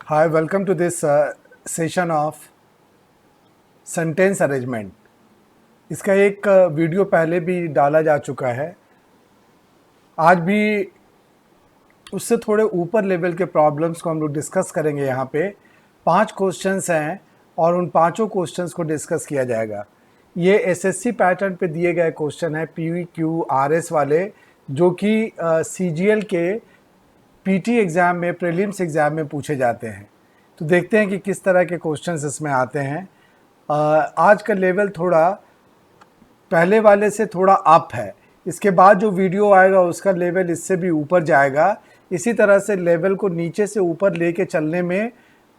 Hi, welcome to this session of sentence arrangement. इसका एक video पहले भी डाला जा चुका है। आज भी उससे थोड़े ऊपर लेवल के प्रॉब्लम्स को हम लोग डिस्कस करेंगे। यहाँ पे 5 क्वेश्चंस हैं और उन पांचों क्वेश्चंस को डिस्कस किया जाएगा। ये एसएससी पैटर्न पे दिए गए क्वेश्चन है, PQRS वाले, जो कि CGL के पीटी एग्ज़ाम में, प्रीलिम्स एग्ज़ाम में पूछे जाते हैं। तो देखते हैं कि किस तरह के क्वेश्चंस इसमें आते हैं। आज का लेवल थोड़ा पहले वाले से थोड़ा अप है। इसके बाद जो वीडियो आएगा उसका लेवल इससे भी ऊपर जाएगा। इसी तरह से लेवल को नीचे से ऊपर लेके चलने में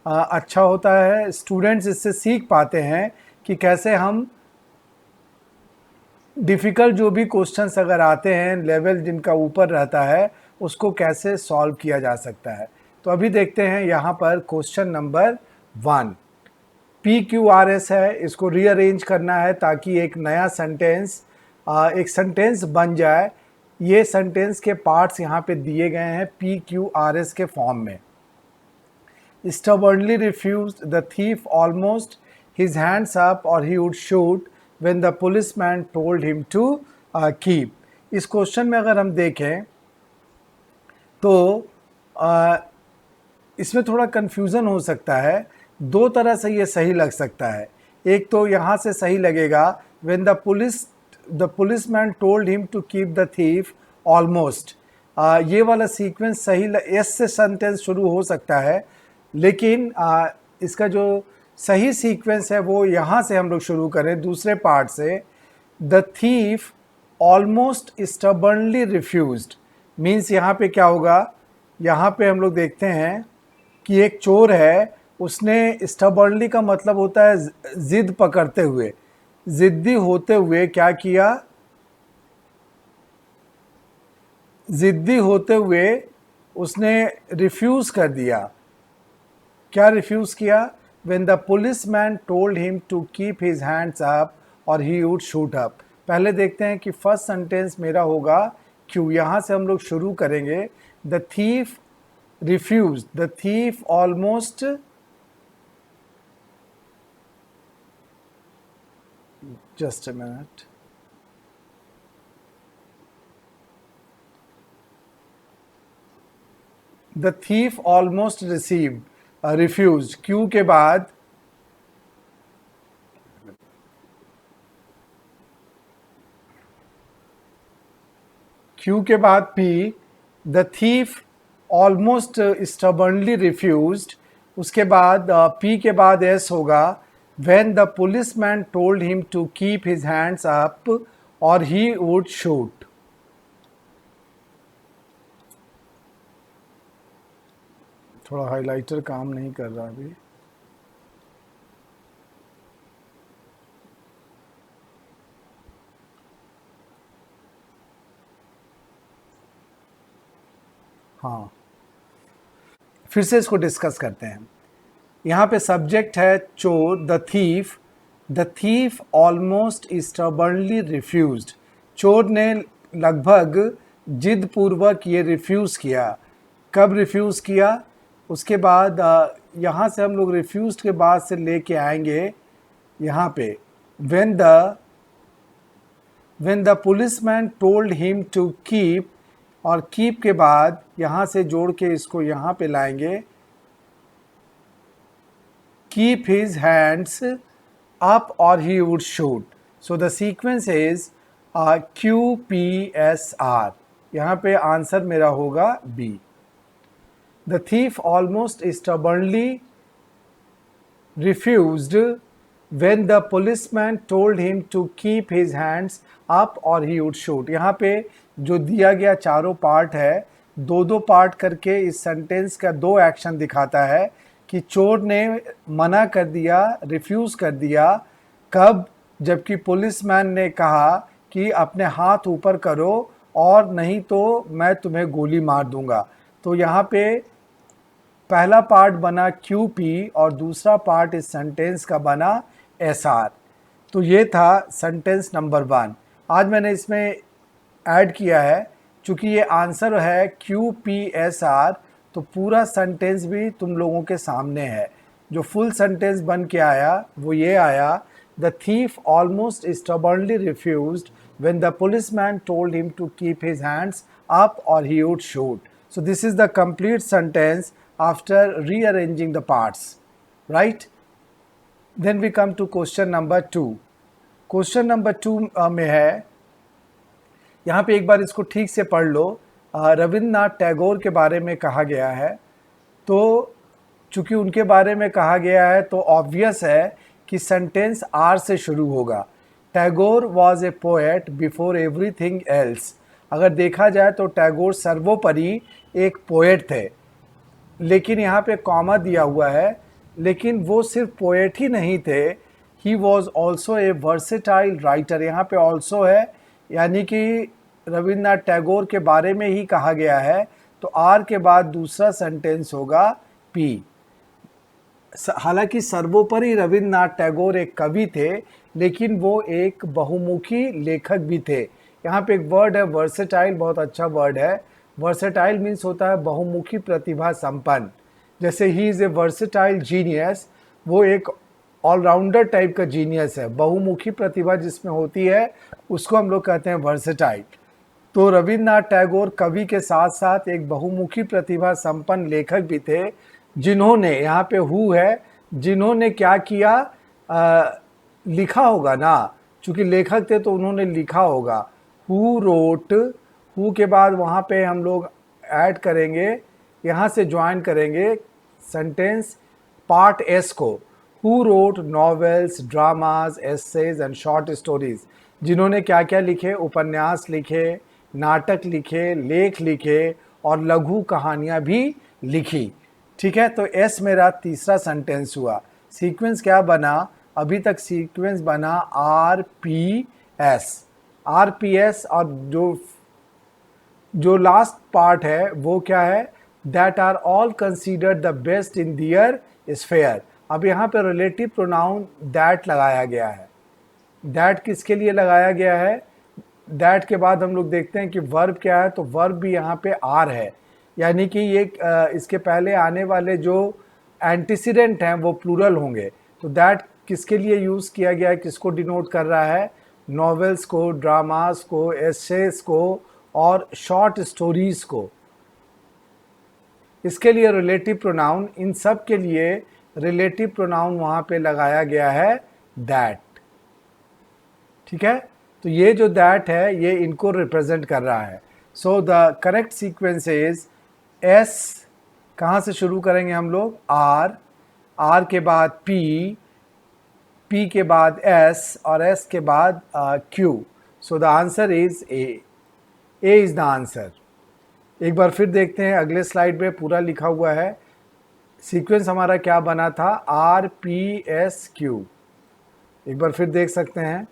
अच्छा होता है। स्टूडेंट्स इससे सीख पाते हैं कि कैसे हम डिफ़िकल्ट जो भी क्वेश्चंस अगर आते हैं, लेवल जिनका ऊपर रहता है, उसको कैसे सॉल्व किया जा सकता है। तो अभी देखते हैं यहाँ पर क्वेश्चन नंबर 1। PQRS है, इसको रीअरेंज करना है ताकि एक नया सेंटेंस बन जाए। ये सेंटेंस के पार्ट्स यहाँ पे दिए गए हैं PQRS के फॉर्म में। Stubbornly refused the thief almost his hands up or he would shoot when the policeman told him to keep। इस क्वेश्चन में अगर हम देखें तो इसमें थोड़ा कन्फ्यूज़न हो सकता है। दो तरह से ये सही लग सकता है। एक तो यहाँ से सही लगेगा when the policeman told him to keep the thief almost। ये वाला सीक्वेंस सही एस से सेंटेंस शुरू हो सकता है, लेकिन इसका जो सही सीक्वेंस है वो यहाँ से हम लोग शुरू करें दूसरे पार्ट से। The thief almost स्टबर्नली refused means यहाँ पे क्या होगा। यहाँ पे हम लोग देखते हैं कि एक चोर है, उसने स्टबर्नली का मतलब होता है जिद पकड़ते हुए, जिद्दी होते हुए क्या किया, जिद्दी होते हुए उसने रिफ्यूज़ कर दिया। क्या रिफ्यूज़ किया? When the policeman told him to keep his hands up or he would shoot up। पहले देखते हैं कि फर्स्ट सेंटेंस मेरा होगा क्यों। यहाँ से हम लोग शुरू करेंगे। The thief refused, the thief almost just a minute। The thief almost received refused। Q के बाद P। The thief almost स्टबर्नली refused. उसके बाद P के बाद S होगा। When the policeman told him to keep his hands up or he would shoot। थोड़ा highlighter काम नहीं कर रहा अभी। हाँ, फिर से इसको डिस्कस करते हैं। यहाँ पे सब्जेक्ट है चोर, the thief. The thief almost स्टबर्नली refused. चोर ने लगभग जिद पूर्वक ये रिफ्यूज़ किया। कब रिफ्यूज़ किया? उसके बाद यहाँ से हम लोग रिफ्यूज़ के बाद से लेके आएंगे यहाँ पे when the policeman told him to keep, और कीप के बाद यहाँ से जोड़ के इसको यहाँ पे लाएंगे keep his hands up or he would shoot। So the sequence is QPSR। यहाँ पे आंसर मेरा होगा B। The thief almost stubbornly refused when the policeman told him to keep his hands up or he would shoot। यहाँ पे जो दिया गया चारों पार्ट है, दो पार्ट करके इस सेंटेंस का दो एक्शन दिखाता है कि चोर ने मना कर दिया, रिफ्यूज़ कर दिया। कब? जबकि पुलिसमैन ने कहा कि अपने हाथ ऊपर करो और नहीं तो मैं तुम्हें गोली मार दूंगा। तो यहाँ पे पहला पार्ट बना QP और दूसरा पार्ट इस सेंटेंस का बना SR। तो ये था सेंटेंस नंबर 1। आज मैंने इसमें ऐड किया है, चूँकि ये आंसर है QPSR, तो पूरा सेंटेंस भी तुम लोगों के सामने है। जो फुल सेंटेंस बन के आया वो ये आया, the thief almost stubbornly refused when the policeman told him to keep his hands up or he would shoot. So this is the complete sentence after rearranging the parts, right? Then we come to question number 2. Question number 2 में है, यहाँ पे एक बार इसको ठीक से पढ़ लो। रविन्द्रनाथ टैगोर के बारे में कहा गया है, तो चूंकि उनके बारे में कहा गया है तो ऑब्वियस है कि सेंटेंस आर से शुरू होगा। Tagore was a poet before everything else. अगर देखा जाए तो टैगोर सर्वोपरि एक पोएट थे, लेकिन यहाँ पे कॉमा दिया हुआ है। लेकिन वो सिर्फ पोएट ही नहीं थे, he was also a versatile writer. यहाँ पे ऑल्सो है, यानी कि रविन्द्रनाथ टैगोर के बारे में ही कहा गया है, तो आर के बाद दूसरा सेंटेंस होगा पी। हालांकि सर्वोपरि रविन्द्रनाथ टैगोर एक कवि थे, लेकिन वो एक बहुमुखी लेखक भी थे। यहाँ पे एक वर्ड है वर्सेटाइल, बहुत अच्छा वर्ड है। वर्सेटाइल मीन्स होता है बहुमुखी प्रतिभा संपन्न। जैसे he is a versatile genius, वो एक ऑलराउंडर टाइप का जीनियस है। बहुमुखी प्रतिभा जिसमें होती है उसको हम लोग कहते हैं वर्सेटाइल। तो रविन्द्रनाथ टैगोर कवि के साथ साथ एक बहुमुखी प्रतिभा संपन्न लेखक भी थे, जिन्होंने, यहाँ पे हु है, जिन्होंने क्या किया, लिखा होगा ना, चूँकि लेखक थे तो उन्होंने लिखा होगा। हु रोट, हु के बाद वहाँ पे हम लोग ऐड करेंगे, यहाँ से ज्वाइन करेंगे सेंटेंस पार्ट एस को। Who wrote novels, dramas, essays and short stories. जिन्होंने क्या क्या लिखे, उपन्यास लिखे, नाटक लिखे, लेख लिखे और लघु कहानियाँ भी लिखी। ठीक है, तो एस मेरा तीसरा सेंटेंस हुआ। सीक्वेंस क्या बना, अभी तक सीक्वेंस बना R P S. R P S, और जो लास्ट पार्ट है वो क्या है, that are all considered the best in their sphere. अब यहाँ पे रिलेटिव प्रोनाउन दैट लगाया गया है। दैट किसके लिए लगाया गया है, दैट के बाद हम लोग देखते हैं कि वर्ब क्या है, तो वर्ब भी यहाँ पे आर है, यानी कि ये इसके पहले आने वाले जो एंटीसीडेंट हैं वो प्लूरल होंगे। तो दैट किसके लिए यूज़ किया गया है, किसको डिनोट कर रहा है, नॉवेल्स को, ड्रामास को, एसेस को और शॉर्ट स्टोरीज़ को। इसके लिए रिलेटिव प्रोनाउन, इन सब के लिए रिलेटिव प्रोनाउन वहाँ पे लगाया गया है दैट। ठीक है, तो ये जो दैट है ये इनको रिप्रेजेंट कर रहा है। So the correct sequence is S, कहाँ से शुरू करेंगे हम लोग, आर, आर के बाद पी, पी के बाद एस और एस के बाद Q. So the answer is A is the answer. एक बार फिर देखते हैं, अगले स्लाइड में पूरा लिखा हुआ है। सीक्वेंस हमारा क्या बना था, आर पी एस क्यू। एक बार फिर देख सकते हैं,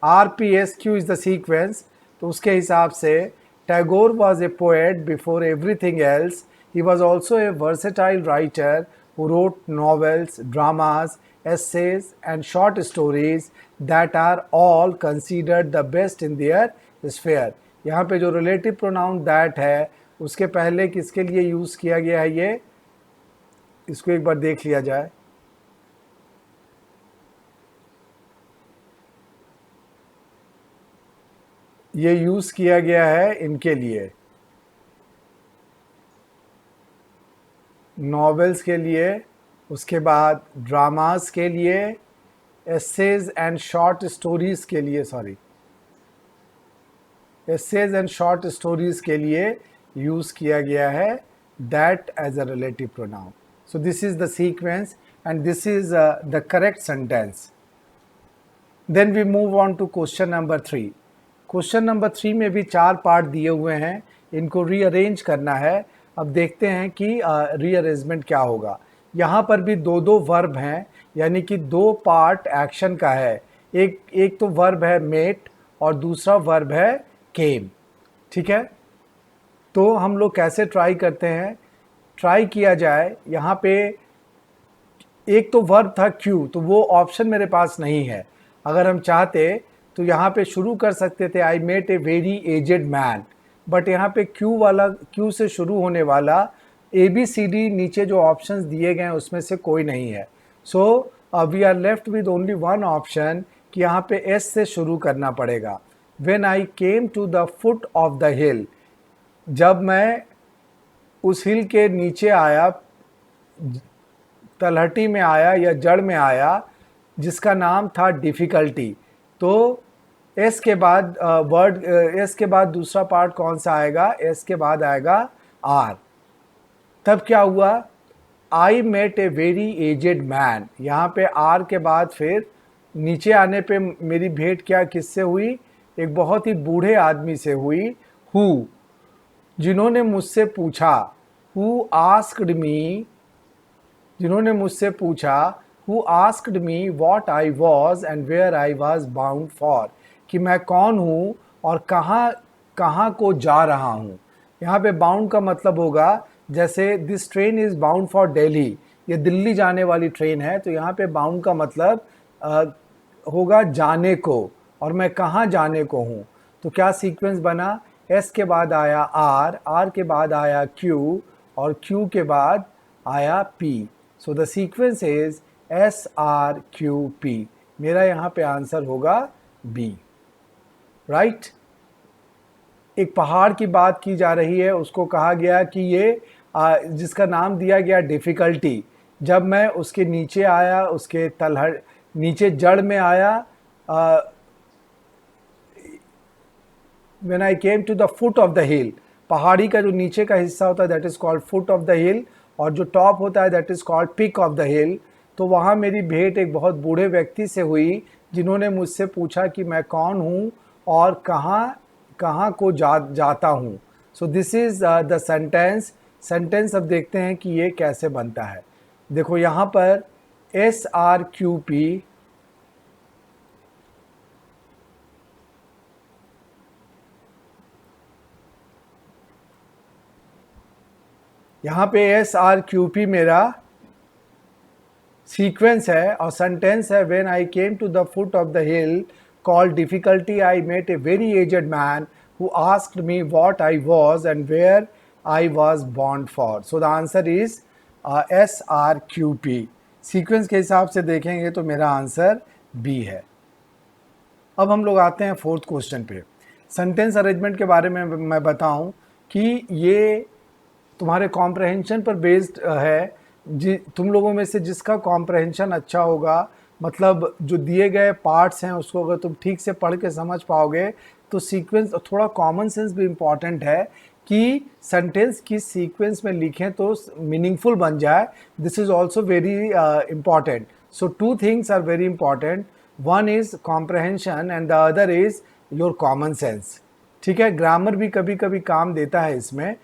are P S Q is the sequence. तो उसके हिसाब से Tagore was a poet before everything else. He was also a versatile writer who wrote novels, dramas, essays and short stories that are all considered the best in their sphere. यहाँ पे जो relative pronoun that है उसके पहले किसके लिए use किया गया है, ये इसको एक बार देख लिया जाए। ये यूज़ किया गया है इनके लिए, नॉवेल्स के लिए, उसके बाद ड्रामास के लिए, एसेज एंड शॉर्ट स्टोरीज़ के लिए, sorry, essays and short stories के लिए यूज़ किया गया है that as a relative pronoun. So this is the sequence and this is the correct sentence. Then we move on to question number 3। Question number 3 में भी 4 part दिए हुए हैं, इनको रीअरेंज करना है। अब देखते हैं कि रीअरेंजमेंट क्या होगा। यहाँ पर भी दो वर्ब हैं, यानी कि 2 पार्ट एक्शन का है। एक तो वर्ब है मेट और दूसरा वर्ब है केम। ठीक है, तो हम लोग कैसे ट्राई करते हैं, ट्राई किया जाए। यहाँ पे एक तो वर्ब था क्यू, तो वो ऑप्शन मेरे पास नहीं है। अगर हम चाहते तो यहाँ पे शुरू कर सकते थे, I met a very aged man. But यहाँ पे क्यू से शुरू होने वाला ABCD नीचे जो ऑप्शंस दिए गए हैं उसमें से कोई नहीं है. So we are left with only one option कि यहाँ पे S से शुरू करना पड़ेगा. When I came to the foot of the hill, जब मैं उस हिल के नीचे आया, तलहटी में आया या जड़ में आया, जिसका नाम था डिफ़िकल्टी, तो एस के बाद एस के बाद दूसरा पार्ट कौन सा आएगा? एस के बाद आएगा आर. तब क्या हुआ? I met a very aged man. यहाँ पे आर के बाद फिर नीचे आने पे मेरी भेंट क्या किससे हुई? एक बहुत ही बूढ़े आदमी से हुई. हु, जिन्होंने मुझसे पूछा. हु आस्क्ड मी, जिन्होंने मुझसे पूछा. Who asked me what I was and where I was bound for, कि मैं कौन हूँ और कहाँ को जा रहा हूँ. यहाँ पे बाउंड का मतलब होगा जैसे this train is bound for Delhi, ये दिल्ली जाने वाली ट्रेन है, तो यहाँ पे बाउंड का मतलब होगा जाने को, और मैं कहाँ जाने को हूँ. तो क्या सीक्वेंस बना? एस के बाद आया आर, आर के बाद आया क्यू, और क्यू के बाद आया P. So the sequence is S R Q P. मेरा यहाँ पे आंसर होगा बी. राइट. एक पहाड़ की बात की जा रही है, उसको कहा गया कि ये जिसका नाम दिया गया डिफ़िकल्टी, जब मैं उसके नीचे आया, उसके नीचे जड़ में आया, when I came to the foot of the hill, पहाड़ी का जो नीचे का हिस्सा होता है that is called foot of the hill, और जो टॉप होता है that is called peak of the hill. तो वहाँ मेरी भेंट एक बहुत बूढ़े व्यक्ति से हुई, जिन्होंने मुझसे पूछा कि मैं कौन हूँ और कहाँ को जाता हूँ. सो दिस इज़ द सेंटेंस. अब देखते हैं कि ये कैसे बनता है. देखो यहाँ पर SRQP, यहाँ पे SRQP मेरा सीक्वेंस है और सेंटेंस है. When I came to the foot of the hill called difficulty, I met a very aged man who asked me what I was and where I was born for. So the answer is SRQP. Sequence के हिसाब से देखेंगे तो मेरा answer B है. अब हम लोग आते हैं फोर्थ क्वेश्चन पे. सेंटेंस अरेंजमेंट के बारे में मैं बताऊं कि ये तुम्हारे कॉम्प्रहेंशन पर बेस्ड है. तुम लोगों में से जिसका कॉम्प्रहेंशन अच्छा होगा, मतलब जो दिए गए पार्ट्स हैं उसको अगर तुम ठीक से पढ़ के समझ पाओगे, तो सीक्वेंस, थोड़ा कॉमन सेंस भी इम्पॉर्टेंट है कि सेंटेंस की सीक्वेंस में लिखें तो मीनिंगफुल बन जाए. This is also very important. So two things are very important. One is comprehension and the other is your common sense. ठीक है. ग्रामर भी कभी कभी काम देता है इसमें.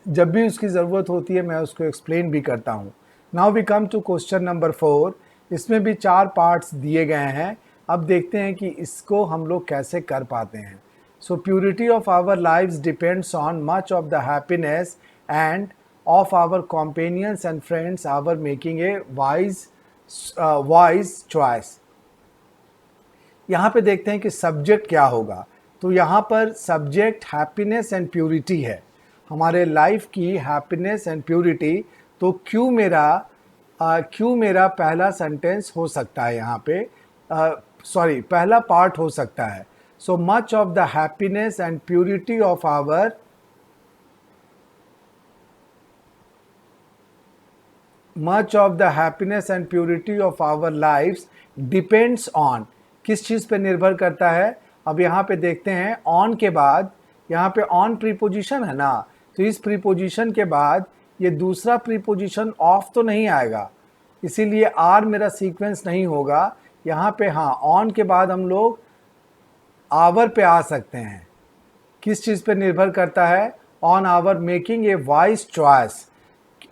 जब भी उसकी ज़रूरत होती है मैं उसको एक्सप्लेन भी करता हूँ. Now we come to question number 4. इसमें भी 4 पार्ट्स दिए गए हैं. अब देखते हैं कि इसको हम लोग कैसे कर पाते हैं. So purity of our lives depends on much of the happiness and of our companions and friends our making a wise choice. यहाँ पे देखते हैं कि सब्जेक्ट क्या होगा. तो यहाँ पर सब्जेक्ट हैप्पीनेस एंड प्योरिटी है, हमारे लाइफ की हैप्पीनेस एंड प्योरिटी. तो क्यू मेरा पहला सेंटेंस हो सकता है यहाँ पे, पहला पार्ट हो सकता है. So much of the happiness and purity of our lifes depends on. किस चीज़ पे निर्भर करता है? अब यहाँ पे देखते हैं ऑन के बाद, यहाँ पे ऑन प्रीपोजिशन है ना, तो इस प्रीपोजिशन के बाद ये दूसरा प्रीपोजिशन ऑफ तो नहीं आएगा, इसीलिए आर मेरा सीक्वेंस नहीं होगा यहाँ पे. हाँ, ऑन के बाद हम लोग आवर पे आ सकते हैं. किस चीज़ पे निर्भर करता है? On our making a wise choice.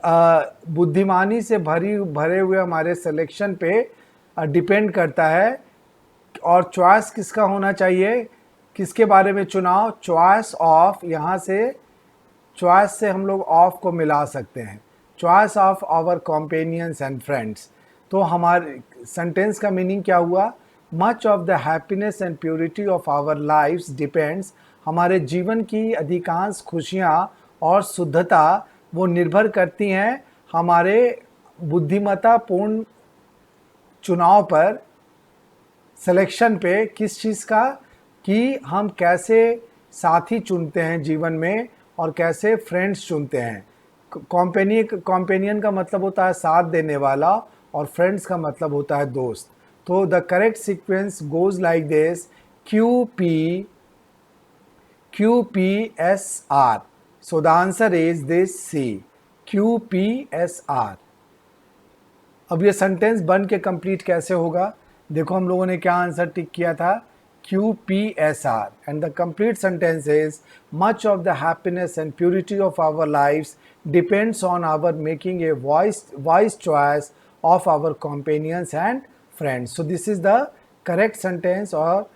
बुद्धिमानी से भरे हुए हमारे सिलेक्शन पे डिपेंड करता है. और चॉइस किसका होना चाहिए? किसके बारे में चुनाव? Choice of. यहाँ से चॉइस से हम लोग ऑफ को मिला सकते हैं. Choice of our companions and friends. तो हमारे सेंटेंस का मीनिंग क्या हुआ? Much of the happiness and purity of our lifes depends. हमारे जीवन की अधिकांश खुशियाँ और शुद्धता वो निर्भर करती हैं हमारे बुद्धिमत्तापूर्ण चुनाव पर, सिलेक्शन पे, किस चीज़ का, कि हम कैसे साथी चुनते हैं जीवन में और कैसे फ्रेंड्स चुनते हैं। कॉम्पेनियन का मतलब होता है साथ देने वाला और फ्रेंड्स का मतलब होता है दोस्त। तो the correct sequence goes like this, QPSR. So the answer is this C, QPSR. अब ये सेंटेंस बन के कंप्लीट कैसे होगा? देखो हम लोगों ने क्या आंसर टिक किया था, QPSR, and the complete sentence is much of the happiness and purity of our lives depends on our making a wise choice of our companions and friends. So this is the correct sentence, और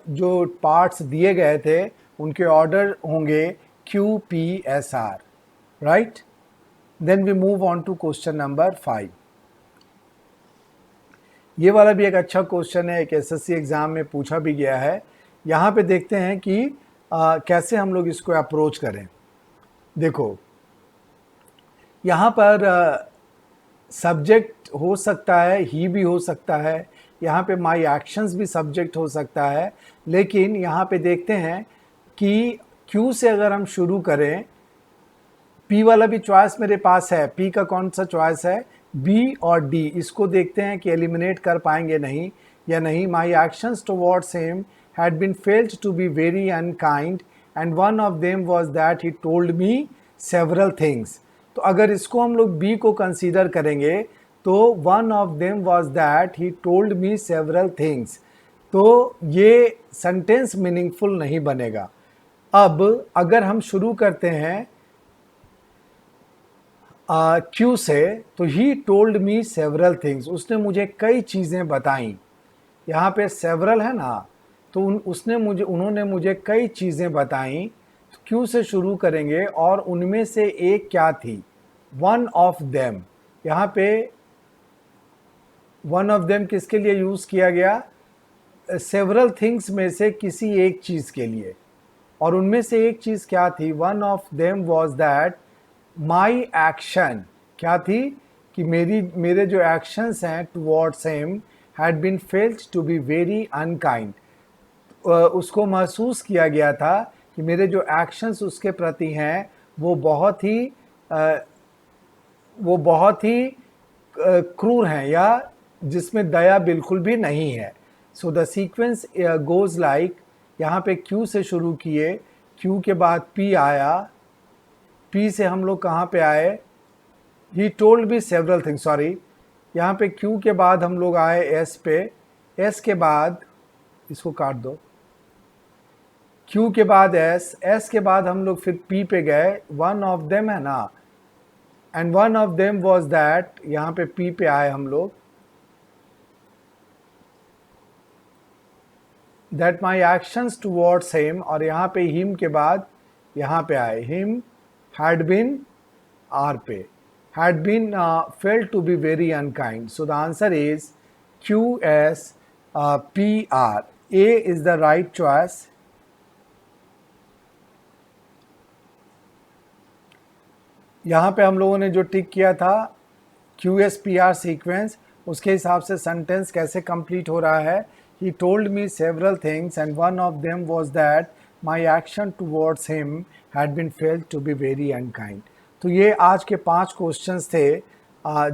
जो parts दिए गए थे उनके order होंगे QPSR, right? Then we move on to question number 5। ये वाला भी एक अच्छा क्वेश्चन है, एक एसएससी एग्ज़ाम में पूछा भी गया है। यहाँ पे देखते हैं कि कैसे हम लोग इसको अप्रोच करें। देखो यहाँ पर सब्जेक्ट हो सकता है, ही भी हो सकता है, यहाँ पे माई एक्शंस भी सब्जेक्ट हो सकता है, लेकिन यहाँ पे देखते हैं कि क्यू से अगर हम शुरू करें, पी वाला भी चॉइस मेरे पास है, पी का कौन सा चॉइस है, बी और डी। इसको देखते हैं कि एलिमिनेट कर पाएंगे नहीं या नहीं। My actions towards him had been felt to be very unkind and one of them was that he told me several things. तो अगर इसको हम लोग बी को कंसीडर करेंगे तो one of them was that he told me several things, तो ये सेंटेंस मीनिंगफुल नहीं बनेगा। अब अगर हम शुरू करते हैं क्यू से, तो ही टोल्ड मी सेवरल थिंग्स, उसने मुझे कई चीज़ें बताई। यहाँ पे सेवरल है ना, तो उन्होंने मुझे कई चीज़ें बताई। तो क्यू से शुरू करेंगे और उनमें से एक क्या थी, वन ऑफ देम। यहाँ पे वन ऑफ देम किसके लिए यूज़ किया गया, सेवरल थिंग्स में से किसी एक चीज़ के लिए। और उनमें से एक चीज़ क्या थी, one of them was that my action, क्या थी कि मेरे जो एक्शंस हैं towards him had been felt to be very unkind. उसको महसूस किया गया था कि मेरे जो एक्शंस उसके प्रति हैं वो बहुत ही क्रूर हैं, या जिसमें दया बिल्कुल भी नहीं है। So the sequence goes like, यहाँ पे क्यू से शुरू किए, क्यू के बाद पी आया, पी से हम लोग कहाँ पे आए, ही told me several things, sorry, यहाँ पे क्यू के बाद हम लोग आए एस पे, एस के बाद इसको काट दो, क्यू के बाद एस, एस के बाद हम लोग फिर पी पे गए, वन ऑफ देम है ना, and one of them was that, यहाँ पे पी पे आए हम लोग, that my actions towards him, और यहाँ पे हिम के बाद यहाँ पे आए, हिम had been, R पे, had been felt to be very unkind. So the answer is QSPR. A is the right choice. यहाँ पे हम लोगों ने जो टिक किया था QSPR सीक्वेंस, उसके हिसाब से सेंटेंस कैसे कंप्लीट हो रहा है, he told me several things and one of them was that my action towards him had been felt to be very unkind. तो ये आज के 5 क्वेश्चंस थे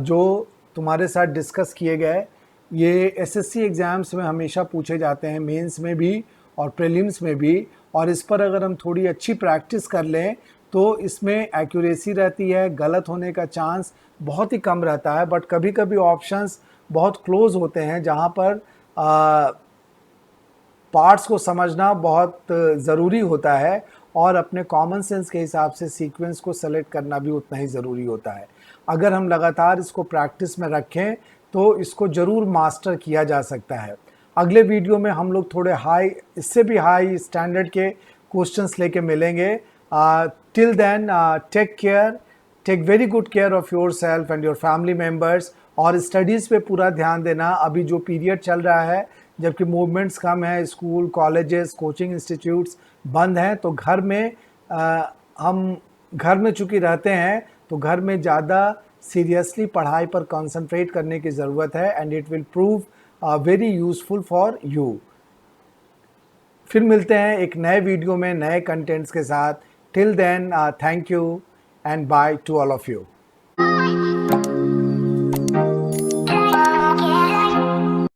जो तुम्हारे साथ डिस्कस किए गए। ये एसएससी एग्ज़ाम्स में हमेशा पूछे जाते हैं, मेंस में भी और प्रीलिम्स में भी, और इस पर अगर हम थोड़ी अच्छी प्रैक्टिस कर लें तो इसमें एक्यूरेसी रहती है, गलत होने का चांस बहुत ही कम रहता है। बट कभी कभी ऑप्शंस बहुत क्लोज होते हैं जहाँ पर पार्ट्स को समझना बहुत ज़रूरी होता है, और अपने कॉमन सेंस के हिसाब से सीक्वेंस को सेलेक्ट करना भी उतना ही ज़रूरी होता है। अगर हम लगातार इसको प्रैक्टिस में रखें तो इसको ज़रूर मास्टर किया जा सकता है। अगले वीडियो में हम लोग थोड़े इससे भी हाई स्टैंडर्ड के क्वेश्चंस लेके मिलेंगे। Till then take care, take very good care of yourself and your family members, और स्टडीज़ पे पूरा ध्यान देना। अभी जो पीरियड चल रहा है जबकि मूवमेंट्स कम है, स्कूल, कॉलेजेस, कोचिंग इंस्टीट्यूट्स बंद हैं, तो घर में हम घर में चूँकि रहते हैं तो घर में ज़्यादा सीरियसली पढ़ाई पर कंसंट्रेट करने की ज़रूरत है, and it will prove very useful for you. फिर मिलते हैं एक नए वीडियो में नए कंटेंट्स के साथ। Till then, thank you and bye to all of you.